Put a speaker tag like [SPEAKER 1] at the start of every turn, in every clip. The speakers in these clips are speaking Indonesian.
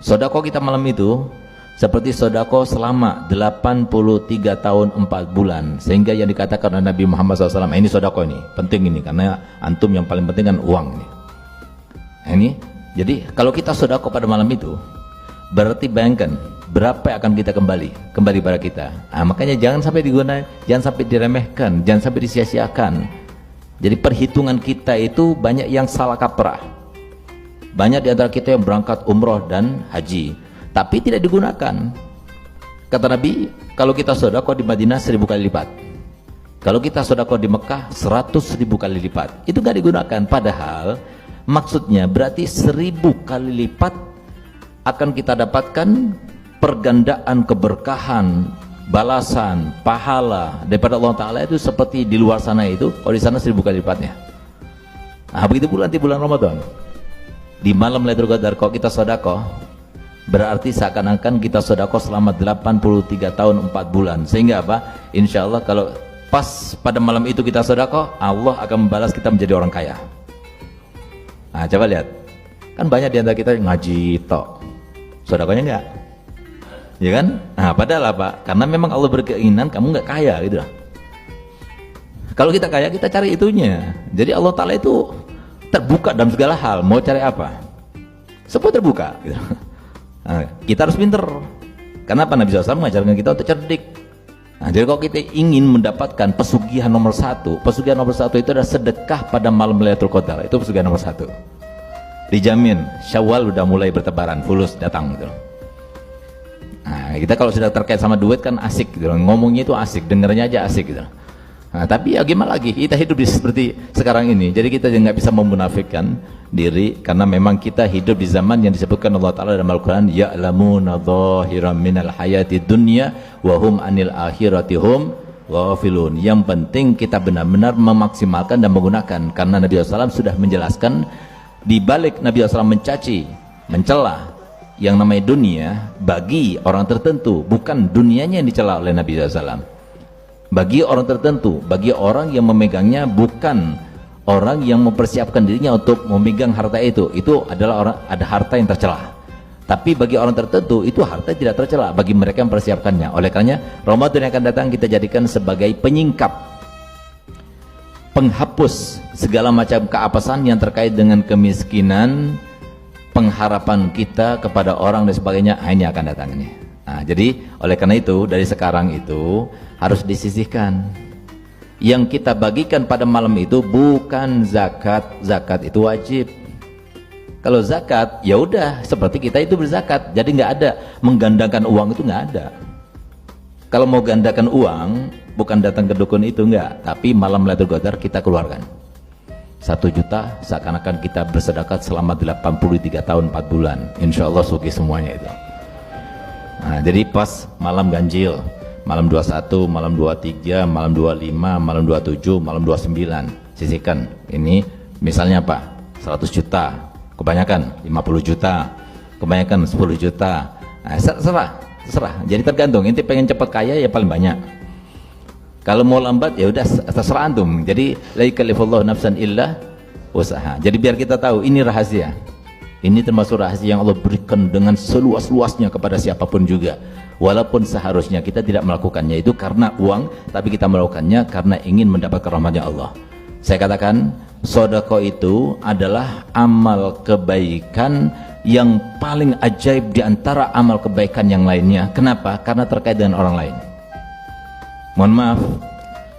[SPEAKER 1] Sodako kita malam itu seperti sodako selama 83 tahun 4 bulan, sehingga yang dikatakan oleh Nabi Muhammad SAW, ini sodako ini penting ini, karena antum yang paling penting kan uang ini. Ini jadi kalau kita sodako pada malam itu, berarti bayangkan berapa yang akan kita kembali pada kita. Makanya jangan sampai digunakan, jangan sampai diremehkan, jangan sampai disia-siakan. Jadi perhitungan kita itu banyak yang salah kaprah. Banyak di antara kita yang berangkat umroh dan haji, tapi tidak digunakan. Kata Nabi, kalau kita sedekah di Madinah 1000 kali lipat, kalau kita sedekah di Mekah 100.000 kali lipat. Itu nggak digunakan. Padahal maksudnya berarti 1000 kali lipat akan kita dapatkan pergandaan keberkahan, balasan, pahala daripada Allah Ta'ala itu seperti di luar sana itu. Kalau di sana 1000 kali lipatnya. Nah begitu pula nanti bulan Ramadan, di malam Lailatul Qadar, kalau kita sedekah berarti seakan-akan kita sedekah selama 83 tahun 4 bulan. Sehingga apa? Insya Allah kalau pas pada malam itu kita sedekah, Allah akan membalas kita menjadi orang kaya. Nah coba lihat, kan banyak di antara kita ngaji tok, sedekahnya enggak, ya kan? Nah padahal apa? Karena memang Allah berkeinginan kamu enggak kaya gitu lah. Kalau kita kaya, kita cari itunya. Jadi Allah Ta'ala itu terbuka dalam segala hal. Mau cari apa? Semua terbuka gitu. Nah, kita harus pinter. Kenapa Nabi SAW mengajarkan kita untuk cerdik. Nah, jadi kalau kita ingin mendapatkan pesugihan nomor 1, pesugihan nomor 1 itu adalah sedekah pada malam Lailatul Qadar. Itu pesugihan nomor 1. Dijamin Syawal udah mulai bertebaran, fulus datang gitu. Nah, kita kalau sudah terkait sama duit kan asik gitu. Ngomongnya itu asik, dengernya aja asik gitu. Nah, tapi ya gimana lagi, kita hidup seperti sekarang ini, jadi kita nggak bisa memunafikkan diri, karena memang kita hidup di zaman yang disebutkan Allah Ta'ala dalam Al-Quran, ya'lamuna dhahiran minal hayati dunya wahum anil akhirati hum ghafilun. Yang penting kita benar-benar memaksimalkan dan menggunakan, karena Nabi SAW sudah menjelaskan, di balik Nabi SAW mencaci, mencela yang namanya dunia bagi orang tertentu, bukan dunianya yang dicela oleh Nabi SAW. Bagi orang tertentu, bagi orang yang memegangnya, bukan orang yang mempersiapkan dirinya untuk memegang harta itu adalah orang, ada harta yang tercela. Tapi bagi orang tertentu itu harta tidak tercela, bagi mereka yang mempersiapkannya. Oleh karenanya Ramadan yang akan datang kita jadikan sebagai penyingkap, penghapus segala macam keapesan yang terkait dengan kemiskinan, pengharapan kita kepada orang dan sebagainya. Ini akan datang ini. Nah, jadi oleh karena itu dari sekarang itu harus disisihkan. Yang kita bagikan pada malam itu bukan zakat. Zakat itu wajib. Kalau zakat ya udah seperti kita itu berzakat. Jadi nggak ada menggandakan uang, itu nggak ada. Kalau mau gandakan uang bukan datang ke dukun itu, nggak. Tapi malam Lailatul Qadar kita keluarkan 1 juta, seakan-akan kita bersedekah selama 83 tahun 4 bulan. Insya Allah sugih semuanya itu. Nah, jadi pas malam ganjil, malam 21, malam 23, malam 25, malam 27, malam 29, sisihkan. Ini misalnya apa? 100 juta, kebanyakan 50 juta, kebanyakan 10 juta. Nah, terserah. Jadi tergantung, inti pengen cepat kaya ya paling banyak. Kalau mau lambat ya udah terserah antum. Jadi la yukallifullahu nafsan illa usaha. Jadi biar kita tahu ini rahasia. Ini termasuk rahasia yang Allah berikan dengan seluas-luasnya kepada siapapun juga. Walaupun seharusnya kita tidak melakukannya itu karena uang, tapi kita melakukannya karena ingin mendapatkan rahmatnya Allah. Saya katakan, sedekah itu adalah amal kebaikan yang paling ajaib di antara amal kebaikan yang lainnya. Kenapa? Karena terkait dengan orang lain. Mohon maaf,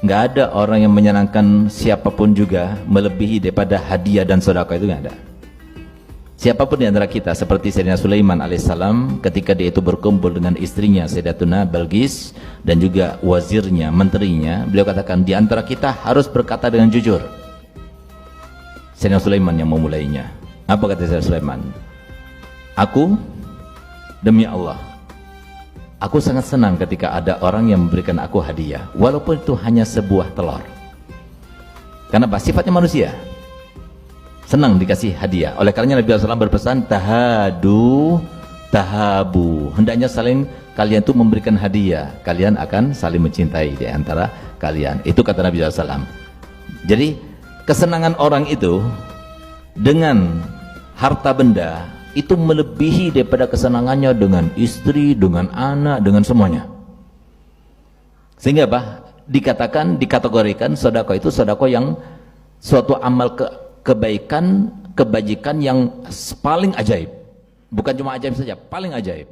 [SPEAKER 1] nggak ada orang yang menyenangkan siapapun juga melebihi daripada hadiah dan sedekah, itu nggak ada. Siapapun di antara kita, seperti Sayyidina Sulaiman alaihissalam ketika dia itu berkumpul dengan istrinya Sayyidatuna Balqis dan juga wazirnya, menterinya, beliau katakan di antara kita harus berkata dengan jujur. Sayyidina Sulaiman yang memulainya. Apa kata Sayyidina Sulaiman? Aku demi Allah, aku sangat senang ketika ada orang yang memberikan aku hadiah, walaupun itu hanya sebuah telur. Kenapa? Sifatnya manusia, senang dikasih hadiah. Oleh karenanya Nabi SAW berpesan, tahadu tahabu, hendaknya saling kalian itu memberikan hadiah, kalian akan saling mencintai di antara kalian. Itu kata Nabi SAW. Jadi kesenangan orang itu dengan harta benda itu melebihi daripada kesenangannya dengan istri, dengan anak, dengan semuanya. Sehingga apa? Dikatakan, dikategorikan sedekah itu sedekah yang suatu amal kebaikan, kebajikan yang paling ajaib. Bukan cuma ajaib saja, paling ajaib.